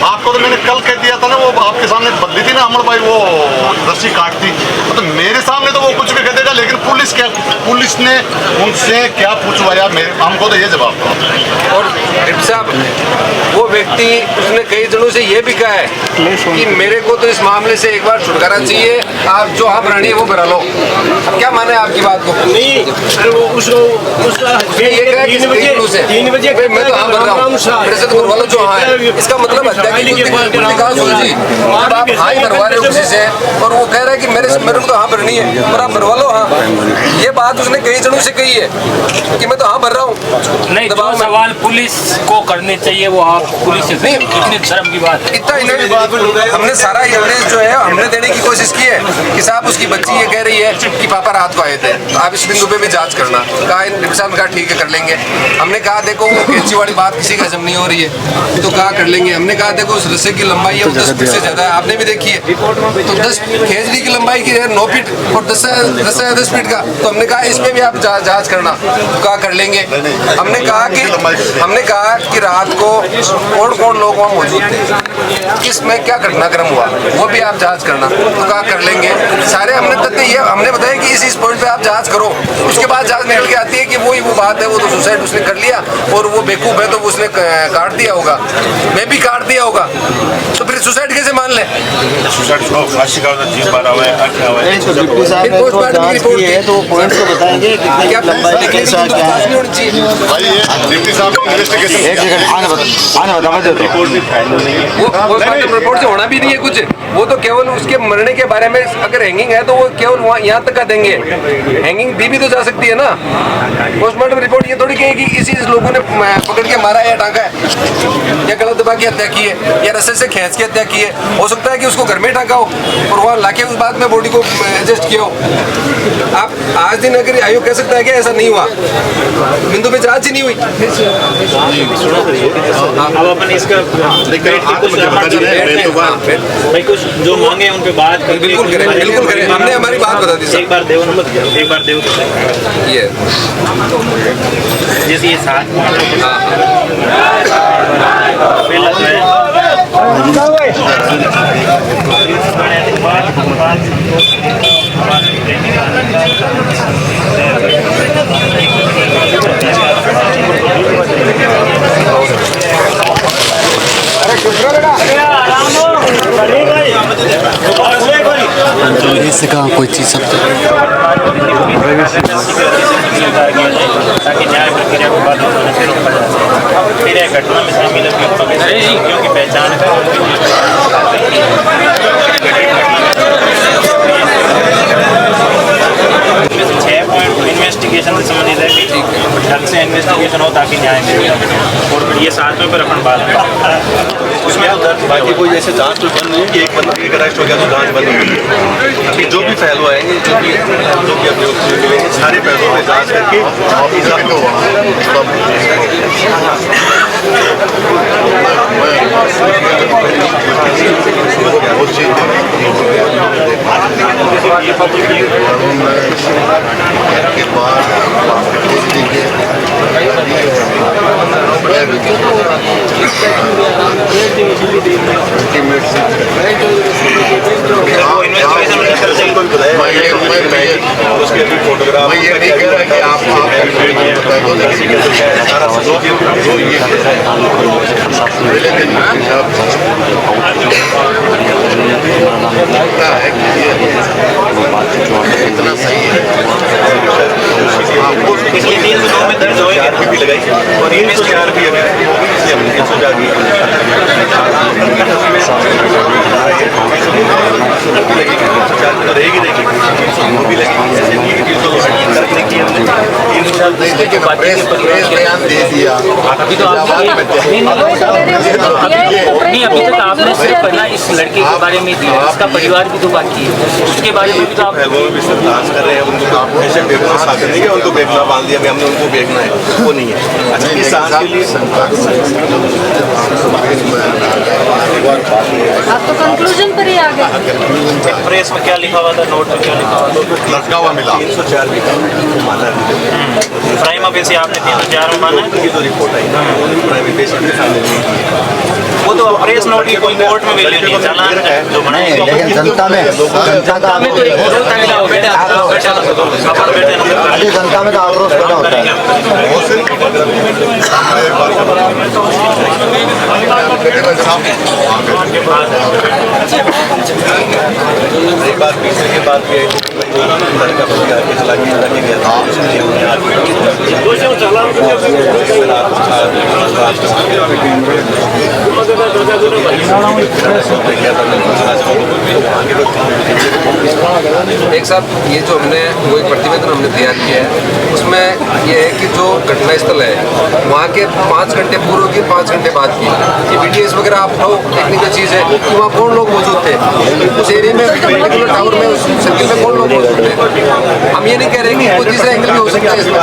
आपको तो मैंने कल कह दिया था ना, वो आपके सामने बदली थी ना अमर भाई, वो रस्सी काटती तो मेरे सामने तो वो कुछ भी कह देगा, लेकिन पुलिस ने उनसे क्या पूछवाया, हमको तो ये जवाब था। और साहब वो व्यक्ति उसने कई दिनों से ये भी कहा है कि मेरे को तो इस मामले से एक बार छुटकारा चाहिए, आप जो आप रानी है वो भरा लो। अब क्या माने आपकी बात को? नहीं, वो उसका ये कहा कि 3 बजे मैं तो हाँ भर रहा हूँ, मेरे से तो घर वालों जो हाँ है, इसका मतलब हत्या की कहा सुलझी। अब आप हाँ ही भरवा रहे हो किसी से और वो कह रहा है कि मेरे को तो हाँ भरनी है, पर आप भरवा लो हाँ। ये बात उसने कई जनों से कही है कि मैं तो हाँ भर रहा हूँ। नहीं, जो सवाल पुलिस को करने चाहिए वो आप पुलिस से नहीं, कितनी शर्म की बात है। इतना हमने सारा एविडेंस जो है हमने देने की कोशिश की है कि साहब उसकी बच्ची ये कह रही है कि पापा रात को आए थे, तो आप इस बिंदु पे भी जांच करना। कहा साहब ने कहा ठीक है कर लेंगे। हमने कहा देखो वो कैंची वाली बात किसी का हजम नहीं हो रही है तो कहा कर लेंगे। हमने कहा देखो उस रस्से की लंबाई है 10 फीट से ज्यादा है, आपने भी देखी है, तो 10 खेजड़ी की लंबाई की है 9 फीट और 10 फीट का, तो हमने कहा इसमें भी आप जांच करना, तो कहा कर लेंगे। हमने कहा कि रात को कौन लोग वहाँ मौजूद थे, किसमें क्या घटनाक्रम हुआ वो भी आप जांच करना, तो कहा कर लेंगे। सारे हमने तथ्य ये हमने बताया कि इस पॉइंट पे आप जांच करो। उसके बाद जांच निकल के आती है कि वो बात है, वो तो सुसाइड उसने कर लिया और वो बेवकूफ है तो उसने काट दिया होगा, मैं भी काट दिया होगा, तो फिर सुसाइड कैसे मान ले? पोस्टमार्टम की रिपोर्ट है तो पॉइंट्स तो बताएंगे क्या रिपोर्ट से होना भी नहीं है कुछ, वो तो केवल उसके मरने के बारे में अगर हैंगिंग है तो वो केवल वहाँ यहाँ तक का देंगे, हैंगिंग दी भी तो जा सकती है ना। पोस्टमार्टम रिपोर्ट ये थोड़ी कहेगी इसी लोगों ने पकड़ के मारा या टांगा है या गलत दबा की हत्या की है या रस्से से खींच के हत्या की है। हो सकता है कि उसको घर में टांगा हो और वहाँ लाके उस बाद में बॉडी को एडजस्ट किया हो। आप आज दिन अगर आयोग कह सकता है कि ऐसा नहीं हुआ, बिंदु पे जांच ही नहीं हुई। अब अपन इसका भाई कुछ जो मांगे उन पे बात करें। बिल्कुल करें, हमने हमारी बात बता दी। एक बार देव ये जैसे ये साथ पहला जो है से कहाँ कोई चीज़ सब ताकि न्याय प्रक्रिया को बाद से रोका जा सके। फिर एक घटना में शामिल की पहचान में से 6 पॉइंट इन्वेस्टिगेशन से संबंधित है कि ढंग से इन्वेस्टिगेशन हो ताकि न्याय मिले और फिर ये 7वें पर अपन बात करें। उसमें तो बाकी कोई ऐसे जांच तो बंद नहीं कि एक बंदा एक अरेस्ट हो गया तो जांच बंद होगी। अभी जो भी पहलू आएंगे जो भी अपने मिलेंगे सारे पहलुओं में जांच करके उसके फोटोग्राफ मैं ये नहीं कह रहा कि आप इतना सही है पिछले 3 दिनों में दर्ज हुए भी लगाई और ये 104 भी अगर 104 भी रहेगी बयान दे दिया अभी तो अभी तक आपने सिर्फ पहला इस लड़के के बारे में दिया, इसका परिवार भी तो बाकी है, उसके बारे में भी तो आप कर रहे हैं। उनको ऐसे बेगुनाह साबित नहीं है, उनको बेगुनाह बांध दिया, हमने उनको बेगना है वो नहीं है। अच्छा इस सांस के लिए आप तो कंक्लूजन पर ही आ गए। केस में क्या लिखा हुआ था, नोट में क्या लिखा हुआ था? लटका हुआ मिला। 304 भी माना है। प्राइमा फेसी आपने 304 में माना है? ये तो रिपोर्ट आई ना, प्राइम फेसी हमने फाइनल नहीं की। वो तो प्रेस नोट की कोई कोर्ट में वैल्यू नहीं, चालान है जो बनाए। लेकिन जनता में में तो एक विरोध पैदा होता है। जनता में तो आक्रोश पैदा होता है। वो सिर्फ सामने एक बार एक बार पीछे के बाद भी आई थी, लड़का बंदा आके चला के गया था। एक साहब, ये जो हमने वो एक प्रतिवेदन हमने तैयार किया है, उसमें ये है कि जो घटना स्थल है वहाँ के 5 घंटे पूर्व की 5 घंटे बाद की ये वीडियोस वगैरह आप लोग टेक्निकल चीज़ है कि वहाँ कौन लोग मौजूद थे, उस एरिया में पर्टिकुलर टावर में, उस सर्किल में कौन लोग मौजूद थे। हम ये नहीं कह रहे कि कोई तीसरा एंगल भी हो सकता है इसमें।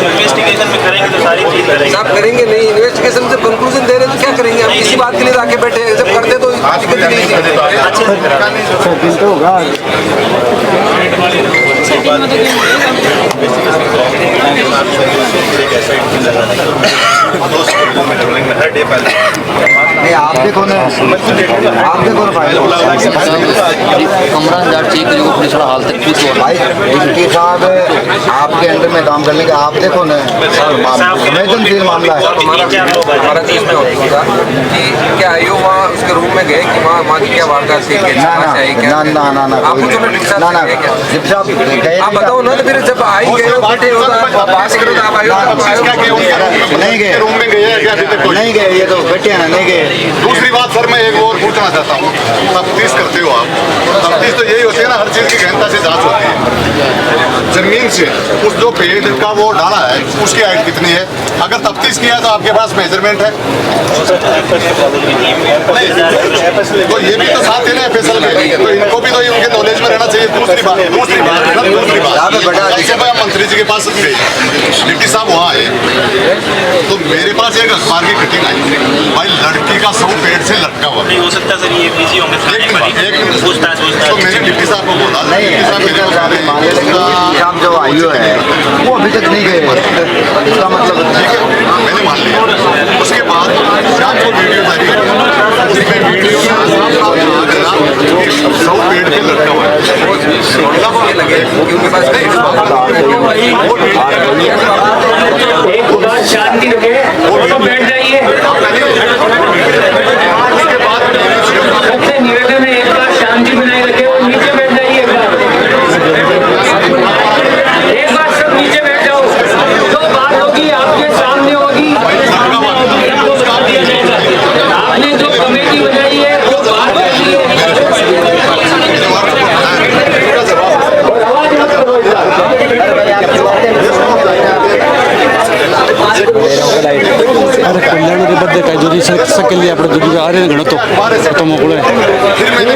इन्वेस्टिगेशन में करेंगे तो सारी चीज करेंगे। साहब करेंगे नहीं, इन्वेस्टिगेशन से कंक्लूजन दे रहे हैं तो क्या करेंगे हम, किसी बात के लिए आके बैठे हैं, जब करते तो दिक्कत नहीं थी। हर डे पहले नहीं आप देखो ना, आप देखो ना भाई, कमरा हजार चाहिए जो पुलिस वाला हाल तक कुछ हो भाई इनकी साहब आपके अंडर में काम करने का आप देखो ना, संवेदनशील मामला है। हमारा चीज में होता कि क्या आयो वहाँ उसके रूम में गए कि वहाँ की क्या वारदात थी, ना आप पूछो ना डिप्टी साहब से क्या? डिप्टी साहब गए आप बताओ ना, तो फिर जब आई गए हो बैठे हो तो आप बात करो तो आप आयो नहीं गए, रूम में गए हैं क्या अभी तक कोई? नहीं गए, ये तो बैठे हैं ना, नहीं गए। दूसरी बात सर, मैं एक और पूछना चाहता हूँ, तफ्तीश करते हो आप, तफ्तीश तो यही होती है ना, हर चीज़ की गहनता से जांच होती है। जमीन से उस जो पेड़ का वो डाला है उसकी हाइट कितनी है, अगर तफ्तीश किया तो आपके पास मेजरमेंट है, तो ये भी तो साथ है ना FSL में, तो इनको भी तो उनके नॉलेज में रहना चाहिए। दूसरी बात जैसे भाई मंत्री जी के पास गए, डिप्टी साहब वहाँ आए, तो मेरे पास एक अखबार की कटिंग आई, भाई लड़की का सौ पेड़ से लटका हुआ। नहीं हो सकता सर, ये बिजी होंगे पूछताछ। तो मैंने डिप्टी साहब को बोला, नहीं डिप्टी साहब मेरे साहब जो आयु है वो अभी तक नहीं गए, इसका मतलब ठीक है, मैंने मान लिया। उसके बाद शाम को वीडियो जारी की, उसमें वीडियो में सौ पेड़ पे लटका हुआ है। लगे उनके पास एक बात शांति रखे, वो तो बैठ जाइए। उसके बाद सबसे निवेदन है, एक बार शांति बनाए रखे और नीचे बैठ जाइए। एक बार सब नीचे बैठ जाओ, जो बात होगी आपके सामने होगी, आपको बता दिया जाएगा। आपने जो कमेटी बनाई है वो बात करनी है। अरे कल्याण बद्दल काय जरी सकली आपण जरी आरे गणतो तो मोकळो आहे फिर मैंने